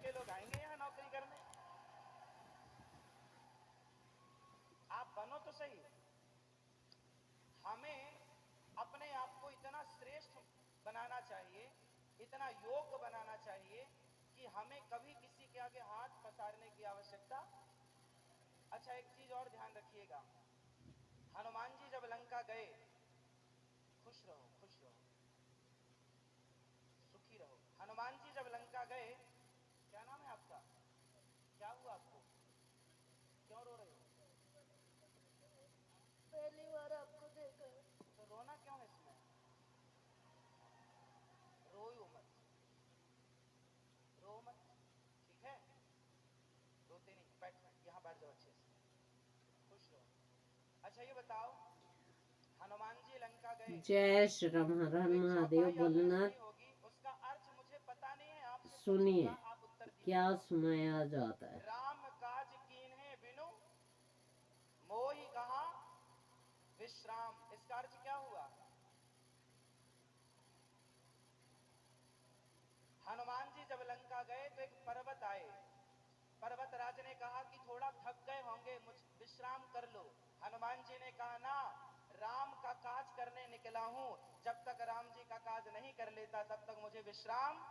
के लोग आएंगे यहाँ नौकरी करने। आप बनो तो सही। हमें अपने आप को इतना श्रेष्ठ बनाना चाहिए, इतना योग्य बनाना चाहिए कि हमें कभी किसी के आगे हाथ पसारने की आवश्यकता। अच्छा, एक चीज और ध्यान रखिएगा, हनुमान जी जब लंका गए, खुश रहो, खुश रहो, सुखी रहो। हनुमान जी जब लंका गए, क्या नाम है आपका, क्या हुआ आपको, क्यों रो रहे हो? पहली बार आपको देखा। तो रोना क्यों है इसमें? रोयो मत, रो मत, ठीक है? रोते नहीं, बैठ, यहाँ बैठ जाओ अच्छे से, खुश रहो। अच्छा ये बताओ, हनुमान जी लंका गए, जय श्री राम। हर हर तो एक महादेव चौपाई आपने बोलना। सुनी होगी, उसका अर्थ मुझे पता नहीं है, आपसे सुनिए पूछूंगा, आप उत्तर क्या दीजिएगा। सुनाया जाता है। राम काज कीन्हे बिनु मोहि कहा विश्राम, इसका अर्थ क्या हुआ? हनुमान जी जब लंका गए तो एक पर्वत आए, पर्वत राज ने कहा कि थोड़ा थक गए होंगे, मुझ विश्राम कर लो। हनुमान जी ने कहा ना, राम का काज करने निकला हूं, जब तक राम जी का काज नहीं कर लेता तब तक मुझे विश्राम।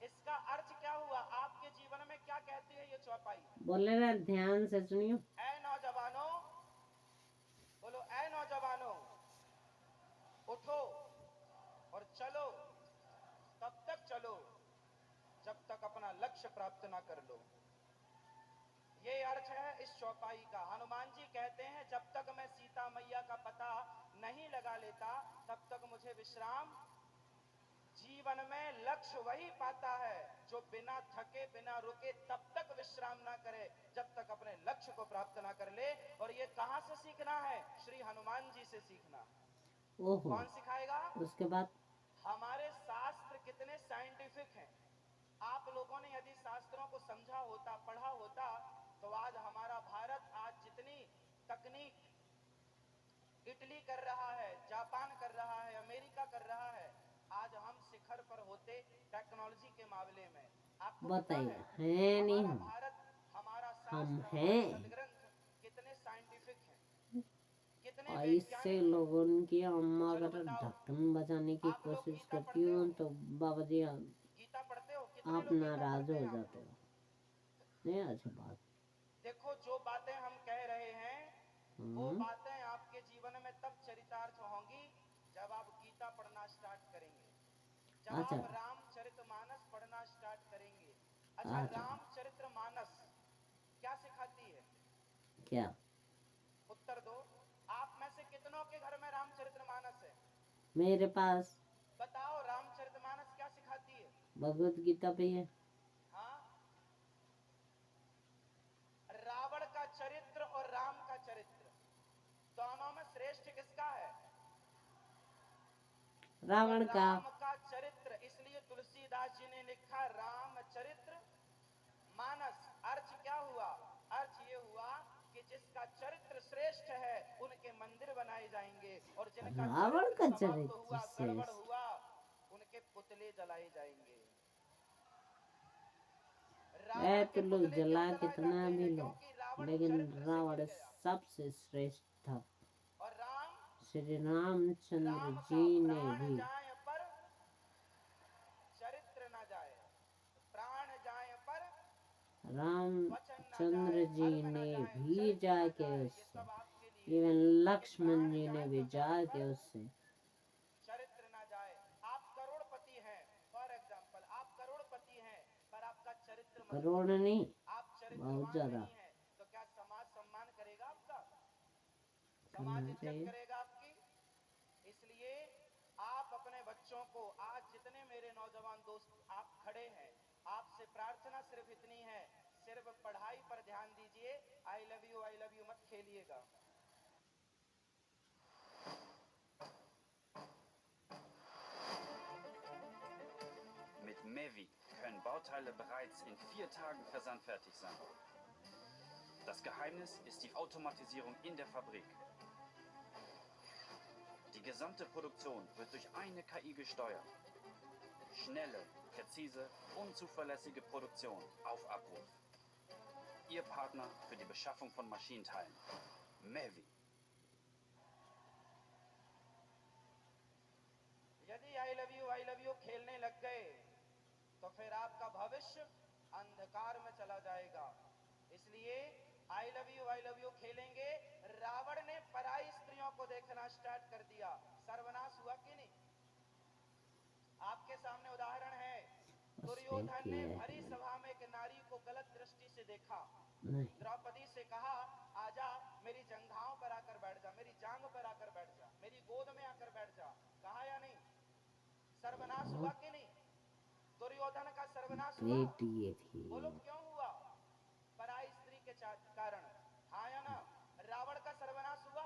इसका अर्थ क्या हुआ? आपके जीवन में क्या कहती है ये चौपाई? बोले ना, ध्यान से सुनियो। ऐ नौजवानों, बोलो ऐ नौजवानों, उठो और चलो, तब तक चलो जब तक अपना लक्ष्य प्राप्त ना कर लो। ये अर्थ है इस चौपाई का। हनुमान जी कहते हैं जब तक मैं सीता मैया का पता नहीं लगा लेता तब तक मुझे विश्राम। जीवन में लक्ष्य वही पाता है जो बिना थके बिना रुके तब तक विश्राम ना करे जब तक अपने लक्ष्य को प्राप्त ना कर ले। और ये कहां से सीखना है? श्री हनुमान जी से सीखना। ओहो, कौन सिखाएगा? उसके बाद हमारे शास्त्र कितने साइंटिफिक हैं। आप लोगों ने यदि शास्त्रों को समझा होता, पढ़ा होता, तो आज हमारा भारत आज जितनी तकनीक इटली कर रहा है, जापान कर रहा है, अमेरिका कर रहा है, आज हम शिखर पर होते टेक्नोलॉजी के मामले में। आपको पता बताइए, है है नहीं हमारा हम भारत, हमारा हम शास्त्र, हमारे हैं। सदग्रंथ कितने साइंटिफिक हैं, कितने ऐसे वैज्ञानिक हैं। लोगों की अम्मा तो चलो अगर बताओ, ढक्कन बजाने की आप लोग कोशिश गीता करती पढ़ते हूँ हो? तो बाबा जी गीता पढ़ते हो? कितने आप लोग गीता नाराज पढ़ते हो हैं आप जाते लोग? हो। नहीं, अच्छी बात। देखो, जो बातें हम कह रहे हैं वो हाँ, बातें आपके जीवन में तब चरितार्थ होंगी जब आप गीता पढ़ना स्टार्ट करेंगे, जब अच्छा आप रामचरितमानस पढ़ना स्टार्ट करेंगे। अच्छा, अच्छा। रामचरितमानस क्या सिखाती है? क्या? उत्तर दो। आप में से कितनों के घर में रामचरितमानस है? मेरे पास बताओ, रामचरितमानस क्या सिखाती है? भगवत गीता पे है। हाँ, रावण का चरित्र और राम का चरित्र दोनों में श्रेष्ठ किसका है? तो रावण का। राम का चरित्र, इसलिए तुलसीदास जी ने लिखा रामचरित्र मानस। अर्थ क्या हुआ? अर्थ ये हुआ कि जिसका चरित्र श्रेष्ठ है उनके मंदिर बनाए जाएंगे, और जिनका रावण चरित्र का समाप्त चरित्र हुआ, गड़बड़ श्रेष्ठ। हुआ, उनके पुतले जलाए जाएंगे। है रावण के तो लोग पुतले क्यों जला जलाए कितना जाते भी हैं? लो, क्योंकि रावण लेकिन चरित्र से गिर रावण गया। सबसे श्रेष्ठ था। और राम, श्री रामचंद्र राम का जी ने प्राण भी। जाए पर चरित्र न जाए, प्राण जाए पर वचन न जाए, रामचंद्र जी धर्म न ने जाए, भी चरित्र न जाके जाए। ये उससे, सब आपके लिए इवन है कि लक्ष्मण प्राण जी ने जाए भी तो जाए जाके पर उससे। चरित्र ना जाए। आप करोड़पति हैं, फॉर एग्जाम्पल आप करोड़पति हैं, पर आपका चरित्र करोड़ मजबूत नहीं नहीं, है, आप बहुत चरित्रवान ज्यादा नहीं है, तो क्या समाज सम्मान करेगा आपका? समाज करना इज्जत चाहिए। करेगा आपकी? इसलिए आप अपने बच्चों को, आज जितने मेरे नौजवान दोस्त आप खड़े हैं, आपसे प्रार्थना सिर्फ इतनी है, सिर्फ पढ़ाई पर ध्यान दीजिए। आई लव यू मत खेलिएगा। Mit Mavi können Bauteile bereits in 4 Tagen versandfertig sein. Das Geheimnis ist die Automatisierung in der Fabrik. Die gesamte Produktion wird durch eine KI gesteuert. Schnelle, Präzise, unzuverlässige Produktion auf Abruf. Ihr Partner für die Beschaffung von Maschinenteilen. Mevi. यदि I love you खेलने लग गए तो फिर आपका भविष्य अंधकार में चला जाएगा। इसलिए आई लव यू खेलेंगे। रावण ने पराई स्त्रियों को देखना स्टार्ट कर दिया, सर्वनाश हुआ कि नहीं? आपके सामने उदाहरण है, दुर्योधन ने भरी सभा में एक नारी को गलत दृष्टि से देखा। नहीं, द्रौपदी से कहा, आजा मेरी जंघाओं पर आकर बैठ जा, मेरी जांग पर आकर बैठ जा, मेरी गोद में आकर बैठ जा। कहा या नहीं? सर्वनाश हुआ कि नहीं? दुर्योधन का सर्वनाश हुआ। बेटी ये थी। बोलो क्यों हुआ? पराई स्त्री के कारण। हाँ या ना? रावण का सर्वनाश हुआ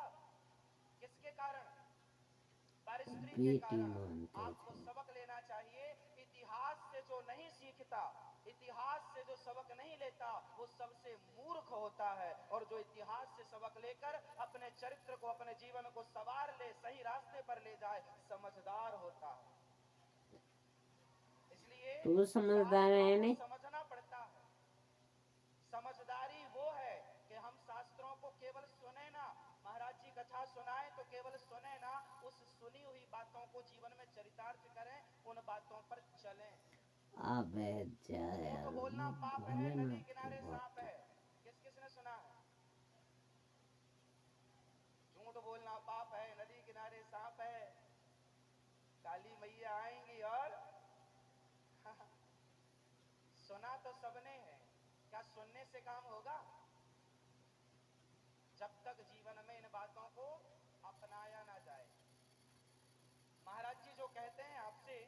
किसके कारण? पर स्त्री के बेटी कारण। मानते आपको थे। सबक लेना चाहिए। इतिहास से जो नहीं सीखता, इतिहास से जो सबक नहीं लेता, वो सबसे मूर्ख होता है। और जो इतिहास से सबक लेकर अपने चरित्र को, अपने जीवन को सवार ले, सही रास्ते पर ले जाए, समझदार होता है। इसलिए तू समझदार है नहीं? समझना पड़ता है। समझदारी वो है कि हम शास्त्रों को केवल सुने ना, महाराज जी कथा सुनाए तो केवल सुने ना, उस सुनी हुई बातों को जीवन में चरितार्थ करें, उन बातों पर चलें। अबे झूठ बोलना पाप है, नदी किनारे सांप है। किस किसने सुना है? झूठ बोलना पाप है, नदी किनारे सांप है। काली मैया आएंगी और सुना तो सबने है, क्या सुनने से काम होगा? जब तक जीवन में इन बातों को अपनाया ना जाए। महाराज जी जो कहते हैं आपसे,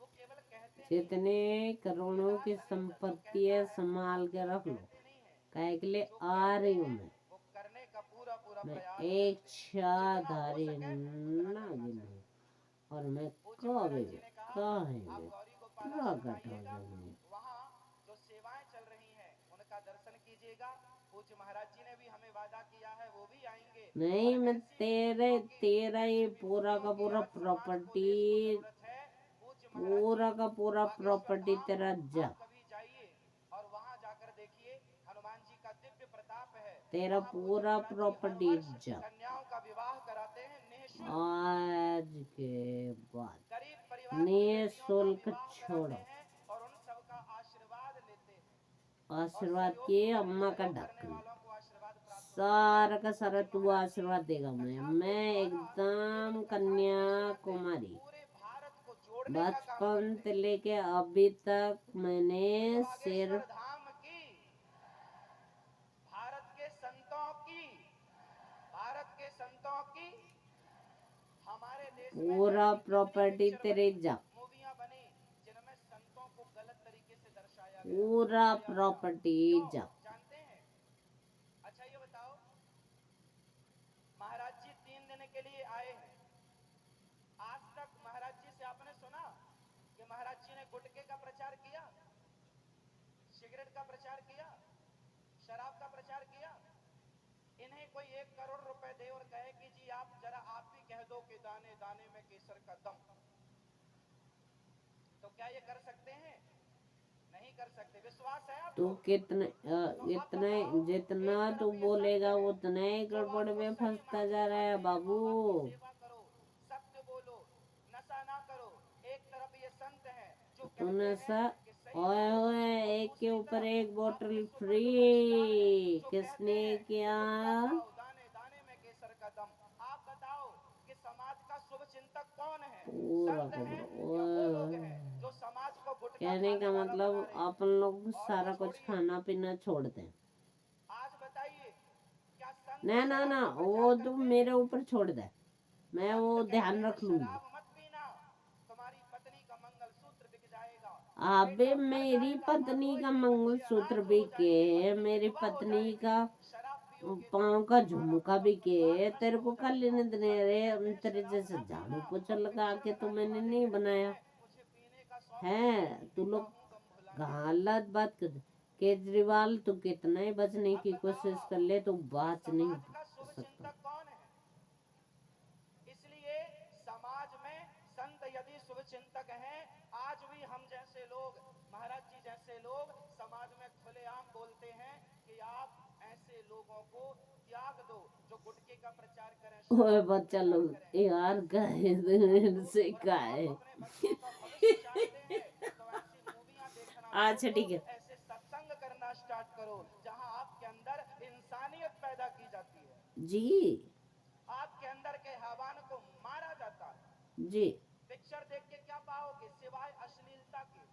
वो केवल कहते नहीं, जितने करोड़ों की संपत्ति है संभाल के रख लो। कहते नहीं है, काहे के लिए जो आ कहते रही हूँ हैं मैं। वो करने का पूरा पूरा मैं प्रयास एक करते हैं। जितना हो शाधारी सके उतना करना नागिन चाहिए। हूँ और मैं पूज्य महाराज कभी जी ने कहा, कहीं आप भी गौरी गोपाल प्रकट हो आइएगा, जाऊंगी। वहाँ जो सेवाएं चल रही हैं उनका दर्शन कीजिएगा। पूज्य महाराज जी ने भी हमें वादा किया है, वो भी आएंगे। नहीं, और मैं ऐसी तेरा ये विभूतियों पूरा का की पूरा आज समाज को, प्रॉपर्टी, देश को जरूरत है। पूज्य महाराज पूरा जी का पूरा बागेश्वर प्रॉपर्टी धाम, तेरा जा। आप कभी जाइए और वहाँ जाकर देखिए, हनुमान जी का दिव्य प्रताप है। तेरा वहाँ पूज्य पूरा महाराज जी हर प्रॉपर्टी वर्ष जा। कन्याओं का विवाह कराते हैं निःशुल्क। आज के बाद गरीब परिवार की बेटियों का निःशुल्क विवाह कराते छोड़ो। हैं और उन सबका आशीर्वाद लेते हैं। आशीर्वाद और के सहयोग अम्मा का करने ढक्कन वालों को आशीर्वाद प्राप्त होता है। सारा का सारा तू महाराज जी आशीर्वाद देगा। मैं कथा के द्वारा एकदम केवल कथा नहीं सुनाते, कन्याकुमारी पूरे भारत को जोड़ने का काम बचपन करते से हैं। लेके अभी तक मैंने बागेश्वर सिर्फ धाम की, भारत के संतों की, भारत के संतों की, हमारे देश में पूरा ऐसी कितनी प्रॉपर्टी पिक्चर तेरे बनी, जा। मूवियां बनी, जिनमें संतों को गलत तरीके से दर्शाया गया, पूरा दिखाया गया। प्रॉपर्टी क्यों? जा। जानते हैं? अच्छा ये बताओ, महाराज जी 3 दिन के लिए आए हैं। आज तक महाराज जी से आपने सुना कि महाराज जी ने गुटखे का प्रचार किया, सिगरेट का प्रचार किया, शराब का प्रचार किया? इन्हें कोई 1 करोड़ रुपए दे और कहे कि जी आप जरा आप भी कह दो कि दाने दाने में केसर का दम, तो क्या ये कर सकते हैं? नहीं कर सकते। विश्वास है आपको? तू इतने जितना तू बोलेगा उतना ही गड़बड़ में फंसता जा रहा है बाबू। सेवा करो, सत्य बोलो, नशा ना करो। एक तरफ ये संत हैं जो तू कहते नशा हैं कि सही ओए करो, होए और एक के दूसरी ऊपर तरफ एक बोतल आपके सुपर फ्री। डुपर स्टार हैं जो कहते किसने हैं किया? गुटखा खाओ, दाने दाने में केसर का दम। आप बताओ कि समाज का शुभ चिंतक कौन है? पूरा संत का हैं पूरा या वो लोग हैं जो समाज को गुटखा कहने खाने का वाला मतलब बना रहे हैं? अपन लोग और सारा वो कुछ छोड़िए, खाना पीना छोड़ दें। आज बताइए क्या संत ना ना शराब ना का वो प्रचार तू करते हैं? मेरे ऊपर छोड़ दे, मैं संत वो कहते ध्यान हैं रख लूंगी। शराब मत पीना, तुम्हारी पत्नी का मंगलसूत्र बिक जाएगा। अबे बेटा मर मेरी जाएगा, पत्नी रोएगी का बच्चे, मंगलसूत्र अनाथ भी हो के, जाएंगे, पत्नी मेरी विधवा हो पत्नी जाएगी। का शराब पियोगे तो पाँव का तुम्हारा झुमका पूरा भी के। परिवार नष्ट तेरे हो को कल जाएगा। लेने देने संत रे कहते हैं तेरे शराब जैसे ना पीना। झाड़ू पोछा और लगा पिक्चर के तो बनाने मैंने वाले नहीं कहते बनाया हैं मुझे पीने का शौक है, है। तू पीता लोग हूँ गम भुलाने। गलत बात कर। केजरीवाल तू कितना ही बचने अब की बताओ कोशिश कर ले तो कि बच नहीं समाज का शुभ सकता। चिंतक कौन है? इसलिए समाज में संत यदि शुभ चिंतक हैं, आज भी हम जैसे लोग महाराज जी जैसे लोग समाज में खुलेआम बोलते हैं कि आप ऐसे लोगों को त्याग दो जो गुटखे का प्रचार करें, ओए शराब का बच्चा प्रचार लोग करें, यार गाए से और गाए। आप अपने बच्चों का भविष्य चाहते हैं तो ऐसी मूवियां देखना अच्छा छोड़ ठीक दो, है। ऐसे सत्संग करना स्टार्ट करो जहां आपके अंदर इंसानियत पैदा की जाती है, जी आपके अंदर के हैवान को मारा जाता है। जी। पिक्चर देख के क्या पाओगे सिवाय अश्लीलता के?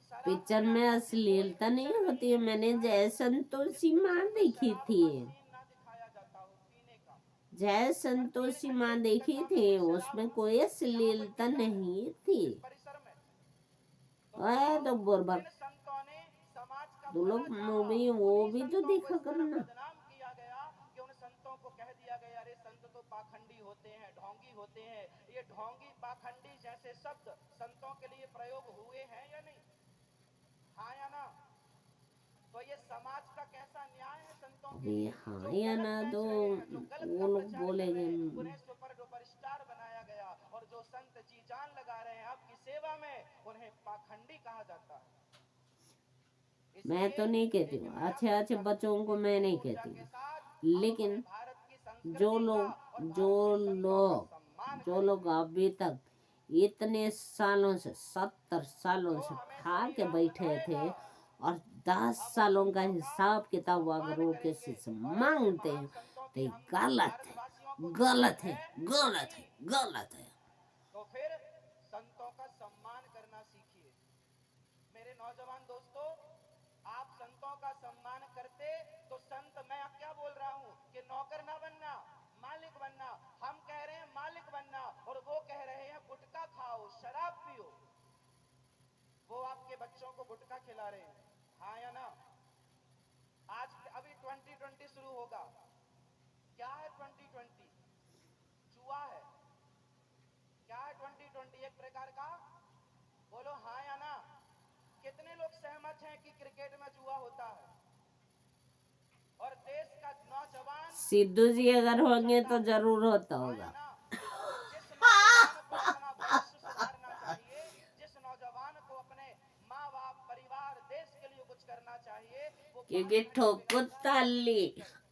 शराब पिक्चर पीना में ऐसी कोई अश्लीलता नहीं पिक्चर होती है, है मैंने जय संतोषी जिस माँ पिक्चर में देखी शराब थी। का सीन ना दिखाया जाता हो पीने का। जय पर 3 संतोषी घंटे माँ की देखी कथा में थी, कोई शराब उसमें कोई यहाँ पर अश्लीलता पीता है नहीं थी। इस परिसर में? तो ओए तो बोरबा जिन संतों ने समाज का तू भला लोग चाहा, मूवी वो उन्हीं भी तो संतों को देखा इस तरह करना। बदनाम किया गया कि उन संतों को कह दिया गया अरे संत तो पाखंडी होते हैं, ढोंगी होते हैं। ये ढोंगी पाखंडी जैसे शब्द संतों के लिए प्रयोग हुए हैं या नहीं? हाँ या ना? तो ये समाज का कैसा न्याय है संतों के अरे लिए? हाँ जो या गलत ना बेच तो रहे हैं, जो गलत वो का लोग प्रचार कर रहे बोलेंगे। हैं, उन्हें सुपर डुपर स्टार बनाया गया, और जो संत जी जान लगा रहे हैं आपकी सेवा में, उन्हें पाखंडी कहा जाता है। मैं तो नहीं कहती हूँ, अच्छे अच्छे बच्चों को मैं नहीं कहती हूँ, लेकिन जो लोग जो लोग अभी तक इतने सालों से 70 सालों से खा के बैठे थे और 10 सालों का हिसाब किताब अगर वो किसी से मांगते हैं तो ये गलत है, गलत है, गलत है, गलत है। तो फिर संतों का सम्मान करना सीखिए। मेरे नौजवान दोस्तों, आप संतों का सम्मान करते तो संत, मैं क्या बोल रहा हूं कि नौकर ना बनना, मालिक बनना। हम कह रहे हैं मालिक बनना और वो कह रहे हैं गुटखा खाओ, शराब पियो। वो आपके बच्चों को गुटखा खिला रहे हैं, हाँ या ना? आज अभी 2020 शुरू होगा। क्या है 2020? जुआ है। क्या है 2020? एक प्रकार का, बोलो हाँ या ना? कितने लोग सहमत हैं कि क्रिकेट में जुआ होता है? और देश का नौजवान सिद्धू जी अगर होंगे तो जरूर होता होगा। जिस नौजवान को अपना भविष्य सुधारना चाहिए, जिस नौजवान को अपने माँ बाप, परिवार, देश के लिए कुछ करना चाहिए, वो क्योंकि ठोको ताली,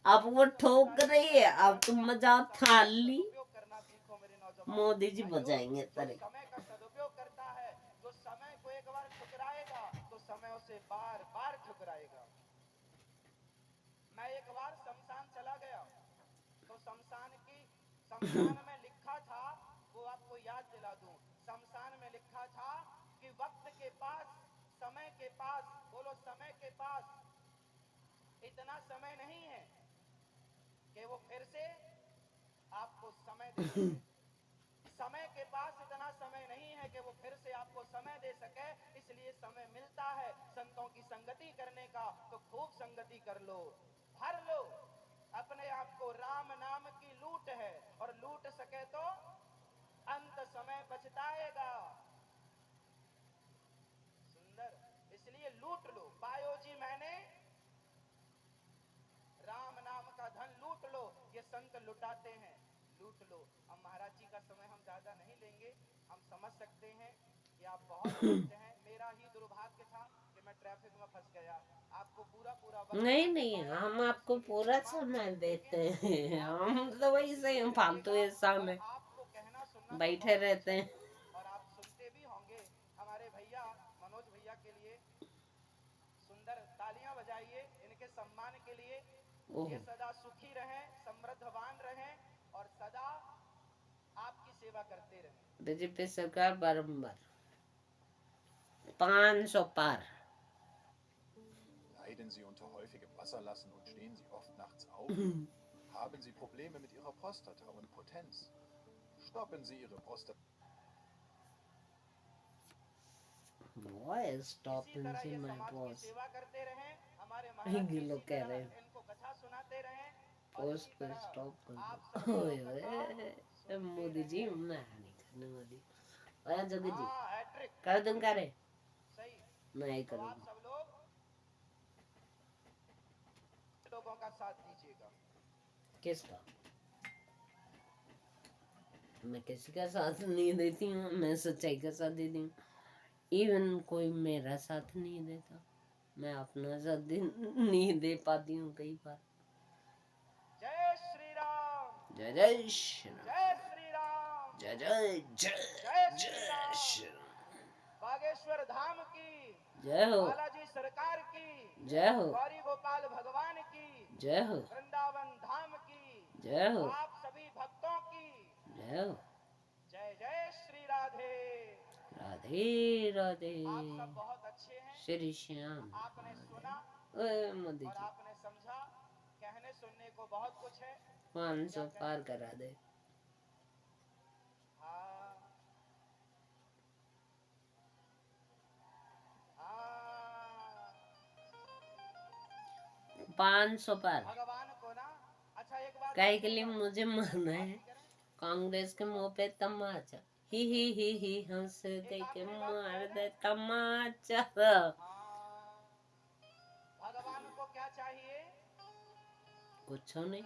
अब वो ठोक रही है, अब तुम मजा थाल ली। उपयोग करना सीखो मेरे नौजवान मोदी जी भाइयों। बजाएंगे जो तेरे। समय का सदुपयोग करता है, जो समय को एक बार ठुकराएगा तो समय उसे बार बार ठुकराएगा। मैं एक बार शमशान चला गया तो शमशान में लिखा था, वो आपको याद दिला दूं। शमशान में लिखा था कि वक्त के पास, समय के पास, बोलो समय के पास इतना समय नहीं है कि वो फिर से आपको समय दे सके। समय के पास इतना समय नहीं है कि वो फिर से आपको समय दे सके, इसलिए समय मिलता है संतों की संगति करने का, तो खूब संगति कर लो, भर लो अपने आप को। राम नाम की लूट है, और लूट सके तो अंत समय पछताएगा। सुंदर, इसलिए लूट लो। पायो जी मैंने राम नाम का धन लूट लो। ये संत लुटाते हैं, लूट लो। अब महाराज जी का समय हम ज्यादा नहीं लेंगे। हम समझ सकते हैं कि आप बहुत व्यस्त हैं। मेरा ही दुर्भाग्य था कि मैं ट्रैफिक में फंस गया। आपको पूरा वक्त नहीं नहीं, हम आपको पूरा समय देते हैं, हम तो वही से फालतू हिस्सा में आपको कहना सुनना बैठे रहते हैं। और आप सुनते भी होंगे। हमारे भैया मनोज भैया के लिए सुंदर तालियां बजाइए, इनके सम्मान के लिए। ये सदा सुखी रहें, समृद्धवान रहें और सदा आपकी सेवा करते रहें। बीजेपी सरकार बारंबार 500 पार। Leiden Sie unter häufigem Wasserlassen und stehen Sie oft nachts auf? Haben Sie Probleme mit Ihrer Prostata und Potenz? Stoppen Sie Ihre Prostata. Stop इसी तरह ये माय समाज की बॉस। सेवा करते रहें। हमारे महाराज जी लोग इसी कह तरह रहे हैं इनको कथा सुनाते रहें, और पोस्ट इसी को तरह स्टॉप कर आप दो। सभी ओए लोग कथा ओए सुनते मोदी जी, रहें। मैं नहीं करने वाली। ओए जगत जी, हाँ, हैट्रिक कर दूं करे? सही। नहीं तो आप करूंगा। सब लोगों का साथ दीजिएगा। किसका? मैं किसी का साथ नहीं देती हूँ, मैं सच्चाई का साथ देती हूँ। इवन कोई मेरा साथ नहीं देता, मैं अपना साथ नहीं दे पाती हूँ कई बार। जय श्री राम, जय जय श्री राम, जय श्री राम, जय जय जय जय श्री जय राम। श्री राम। बागेश्वर धाम की जय हो, बालाजी सरकार की, जय हो, गौरी गोपाल भगवान की, जय हो, वृंदावन धाम की, जय हो, आप सभी भक्तों की जय हो। जय जय श्री राधे। राधे राधे, आप सब बहुत अच्छे हैं। श्री श्याम। आपने सुना ओए मोदी और जी, आपने समझा। कहने सुनने को बहुत कुछ है। 500 पार करा दे। हाँ हाँ, 500 पार। भगवान को ना, अच्छा एक बात काय के लिए मुझे मारना है? कांग्रेस के मुंह पे तमाचा, ही हंस दे के मार दे तमाचा। हाँ, भगवान को क्या चाहिए? कुछ नहीं।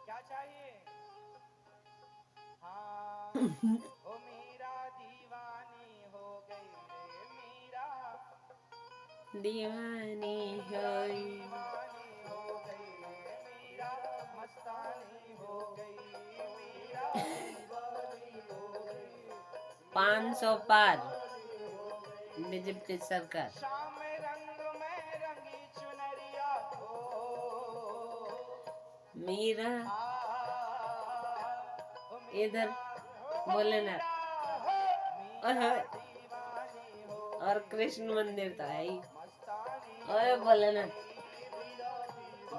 क्या चाहिए? हाँ, ओ मीरा दीवानी हो गई रे मीरा, दीवानी मीरा होई। दीवानी हो गई रे मीरा, मस्तानी हो गई मीरा, दीवानी हो गई। 500 पार बीजेपी सरकार। शाम रंग में रंगी चुनरिया हो, मीरा ओ इधर मीरा, बोले ना। और मीरा है, दीवानी हो और कृष्ण मंदिर तो है ही। मस्तानी ओए बोले ना,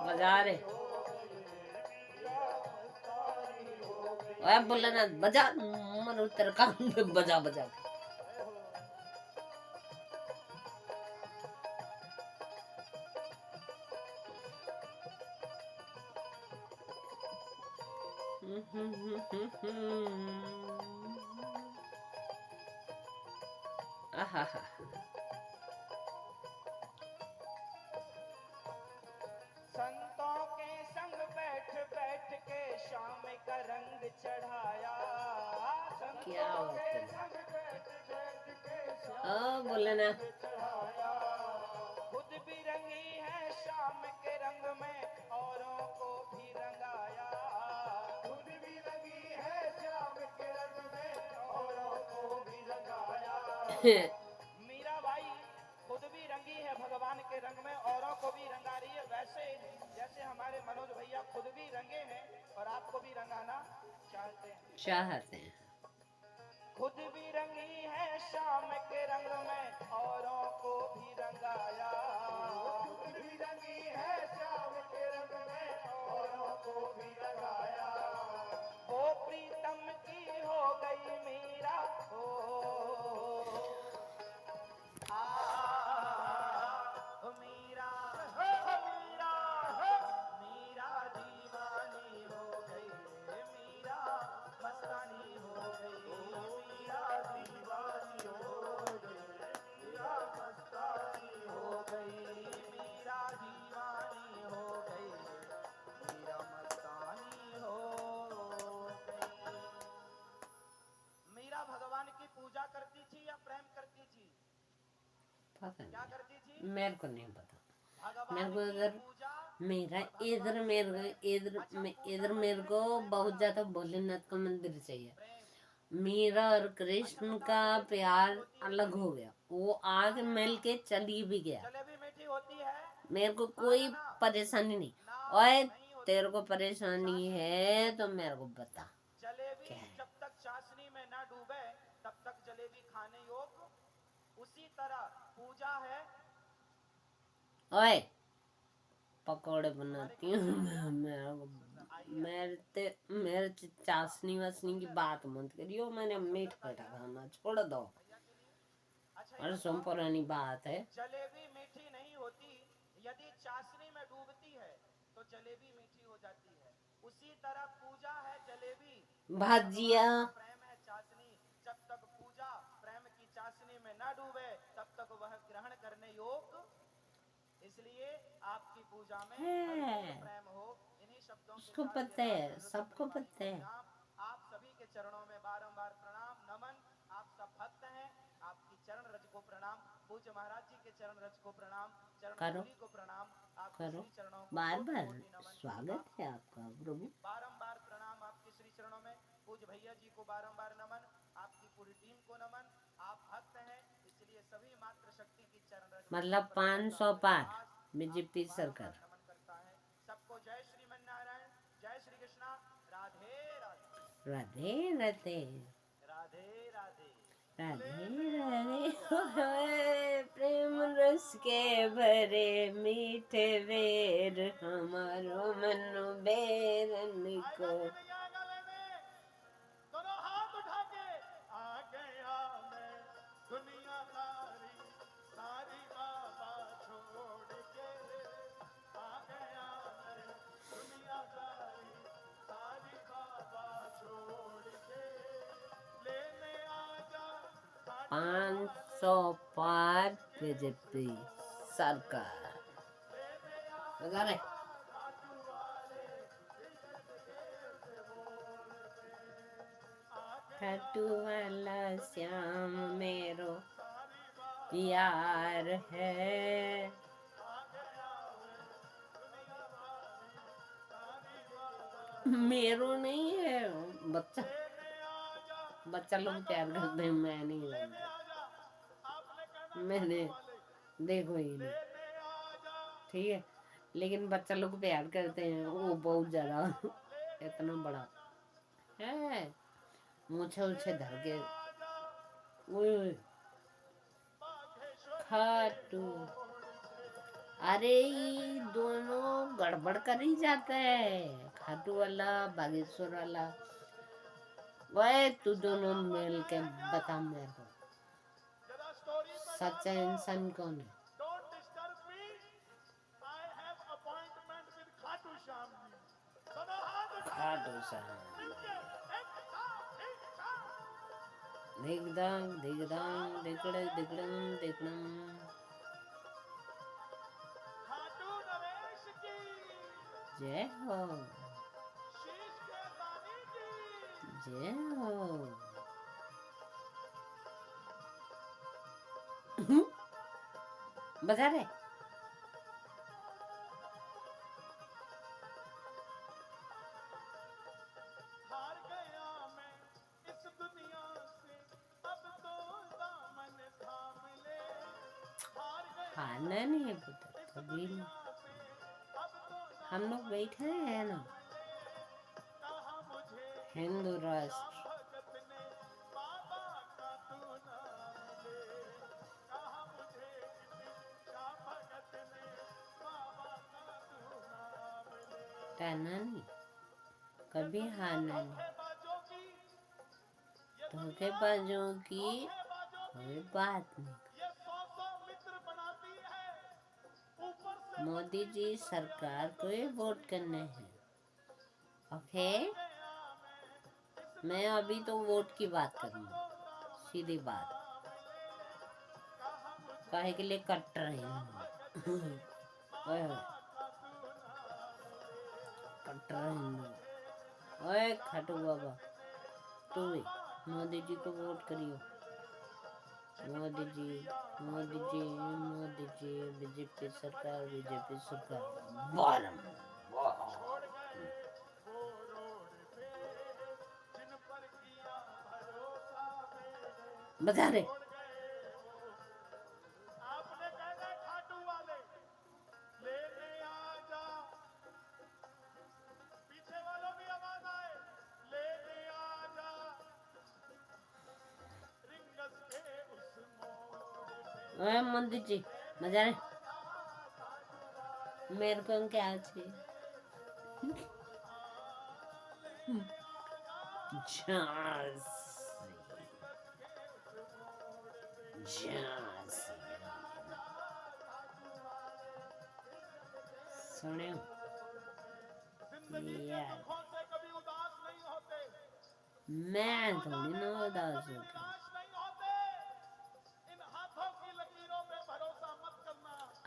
बजा रे। ओए बोले ना, बजा मन उतर काम पे बजा बजा के। आहा, संतों के संग बैठ बैठ के शाम का रंग चढ़ाया, क्या संतों बात के है। संग बैठ बैठ के शाम ओ बोले ना, चढ़ाया, खुद भी रंगी है शाम के रंग में औरों को भी रंगाया, खुद भी रंगी है शाम के रंग में औरों को भी रंगाया। मीराबाई खुद भी रंगी है भगवान के रंग में, औरों को भी रंगा रही है। वैसे जैसे हमारे मनोज भैया खुद भी रंगे हैं और आपको भी रंगाना चाहते हैं। चाहते हैं। खुद भी रंगी है शाम के रंग में औरों को भी रंगाया, खुद भी रंगी है शाम के रंग में औरों को भी रंगाया। वो प्रीतम की हो गई मीरा हो, मीरा मीरा मीरा दीवानी हो गई रे मीरा, मस्तानी हो गई मीरा, दीवानी हो गई मीरा, मस्तानी हो गई मीरा, दीवानी हो गई मीरा, मस्तानी हो गई। मीरा भगवान की पूजा करती थी या प्रेम करती थी? पता क्या करती थी? नहीं, मेरे को नहीं पता। मेरे भगवान को की इधर पूजा। मेरा इधर मेरे को बहुत ज्यादा भोलेनाथ का मंदिर चाहिए। मीरा और कृष्ण का प्यार अलग हो गया, वो आग मिल के चली भी गया। जलेबी मीठी होती है, मेरे को कोई परेशानी नहीं। ओए तेरे को परेशानी है तो मेरे को बता। जलेबी क्या है? जब तक चाशनी में ना डूबे तब तक जलेबी खाने योग। उसी तरह पूजा है। ओए पकौड़े बनाती हूँ मेरे चाशनी वाशनी की बात मत करियो, मैंने मीठ खटा खाना छोड़ दो। और पुरानी बात है। जलेबी मीठी नहीं होती, यदि चाशनी में डूबती है तो जलेबी मीठी हो जाती है। उसी तरह पूजा है जलेबी, भाजिया प्रेम है चाशनी। जब तक पूजा प्रेम की चाशनी में ना डूबे तब तक वह ग्रहण करने योग। इसलिए आपकी पूजा में भरपूर प्रेम हो। इन्हीं शब्दों के उसको साथ पता है, सबको पता है। आप सभी के चरणों में बारंबार प्रणाम नमन। आप सब भक्त हैं, आपकी चरण रज को प्रणाम, पूज्य महाराज जी के चरण रज को प्रणाम, चरण करो। धूलि को प्रणाम, आपके करो। श्री चरणों को बार कोटि बार कोटि नमन। स्वागत है आपका प्रभु। बारंबार प्रणाम आपके श्री चरणों में, पूज्य भैया जी को बारंबार नमन, आपकी पूरी टीम को नमन। आप भक्त हैं इसलिए सभी मात्र शक्ति की चरण रज में मतलब 500 पार बीजेपी आपको सरकार। बारंबार नमन करता है। सबको जय श्रीमन नारायण, जय श्री कृष्णा, राधे राधे। राधे राधे राधे राधे। राधे राधे। ओए प्रेम रस के भरे मीठे वेर हमारो मन बेरन को। दोनों हाथ उठा के आ गया मैं दुनिया सारी बाबा छोड़ के, आ गया मैं दुनिया सारी बाबा छोड़ के, लेने आजा 500 पार बीजेपी सरकार। बता रहे खाटू वाला श्याम मेरो यार है। मेरो नहीं है बच्चा, बच्चा लोग प्यार करते हैं, मैं नहीं करता। मैंने देखो ही नहीं, ठीक है, लेकिन बच्चा लोग प्यार करते हैं वो बहुत ज्यादा। इतना बड़ा है, मुझे उछे धर के ओए खाटू। अरे ये दोनों गड़बड़ कर ही जाता है, खाटू वाला बागेश्वर वाला। वह तू दोनों मिल के बता मेरे को सच्चा इंसान कौन है। खाटू श्याम दिगदम दिगदम दिगड़े दिगड़म दिगड़म। जय हो जय हो। बता रहे हारना नहीं है पुत्र कभी नहीं। हम लोग बैठे हैं ना हिंदू राष्ट्र, टहना नहीं, कभी हारना नहीं। धोखेबाजों की कोई बात नहीं। मोदी जी सरकार को ही वोट करने हैं। ओके, मैं अभी तो वोट की बात करूंगा, सीधी बात। काहे के लिए कट रहे हैं कट रहे हैं। ओए खाटू बाबा, तू भी मोदी जी को वोट करियो। मोदी जी मोदी जी मोदी जी, बीजेपी सरकार बीजेपी सरकार। बारम बता रहे मोदी जी मजा रहे मेरे को क्या चाहिए। सुने यार, मैं थोड़ी ना उदास होती।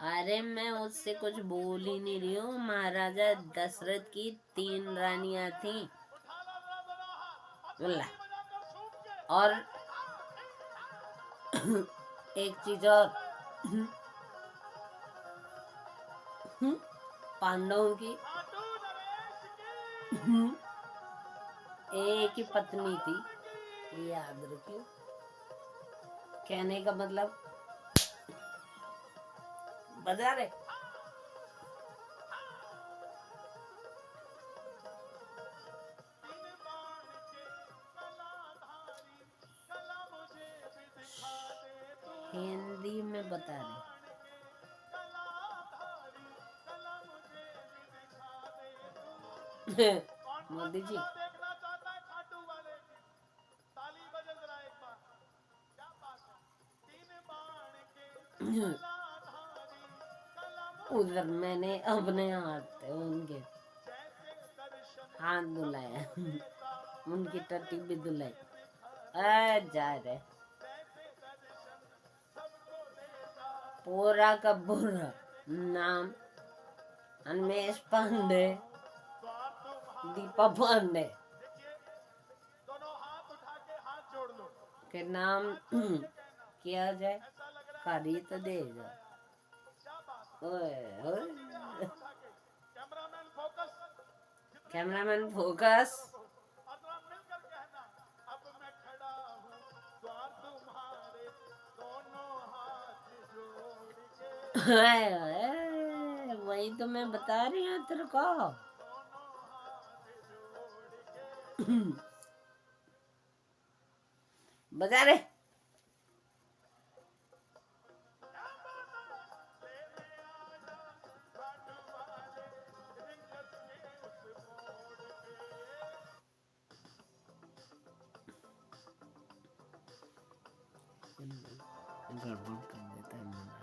अरे मैं उससे कुछ बोल ही नहीं रही हूँ। महाराजा दशरथ की 3 रानियां थी और एक चीज और, पांडवों की एक ही पत्नी थी, ये याद रखियो। कहने का मतलब, बजा रहे हिंदी में बता रहे। मोदी जी उधर मैंने अपने हाथ उनके हाथ धुलाया, उनकी टट्टी भी धुलाई। जा रहे पूरा का पूरा नाम अन्मेष पांडे, दीपा पांडे के नाम किया जाए, करी तो देगा। Cameraman focus. वही तो मैं बता रही हूँ तेरे को। बजा रहे गड़बड़ कर देता है।